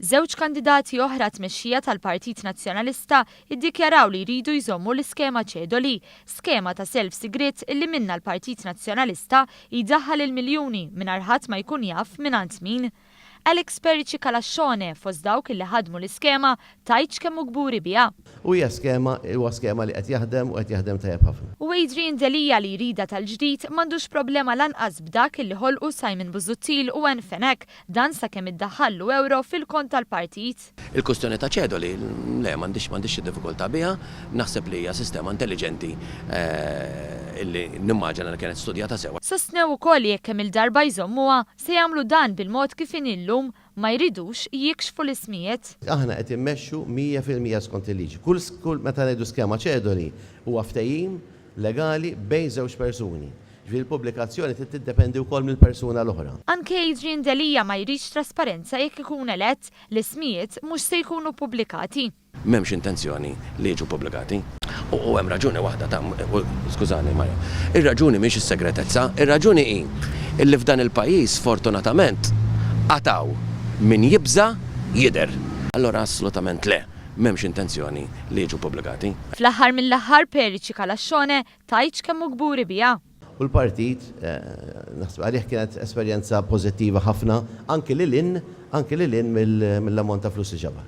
Żewġ kandidati oħra tmexxija tal-Partit Nazzjonalista iddikjaraw li jridu jżommu l-iskema Ċedoli, skema ta' self sigriet illi minna l-Partit Nazzjonalista jdaħħal il-miljuni mingħajr ħadd ma jkun jaf mingħand min. Alex Pericikalaxxone fost dawk illi ħadmu l-iskema tajt kemm gburi biha. Huwa skema li qed jaħdem u qed jaħdem tajjeb ħafna. U Adrian Delija li jrida tal-ġdid m'għandux problema lanqas b'dak illi ħolqu Simon Busuttil u Gwen Fenek dan sakemm iddaħħallu euro fil-kont tal-Partit. Il-kustjoni ta' Ċedoli, le m'għandix diffikultà biha, naħseb li hija sistema intelligenti illi nimmaġina li kienet studjata sewa. Sostnew ukoll jekk kemm il-darba jżommuha se jagħmlu dan bil-mod kif inillum ma jridux jikxfu l-ismijiet. Aħna qed immexxu 100% skont il-liġi. Kull meta ngħidu skema Ċedoli huwa ftehim legali bejn żewġ persuni. Il-pubblikazzjoni tiddependi wkoll mill-persuna l-oħra. Anke Adrian Delija ma jridx trasparenza jekk ikun elett l-ismijiet mhux se jkunu pubblikati. M'hemmx intenzjoni li jiġu pubblikati. U hemm raġuni waħda skużani Maja. Ir-raġuni mhix is-segretezza, ir-raġuni hi illi f'dan il-pajjiż fortunatament għataw min jibża jidher. Allora assolutament le, m'hemmx intenzjoni li jiġu pubblikati. Fl-aħħar mill-aħħar Pericikalaxxone tajt kemm gburi biha. U l-Partit, naħseb għalih kienet esperjenza pożittiva ħafna anke lil mill-ammont ta' flus li ġabar.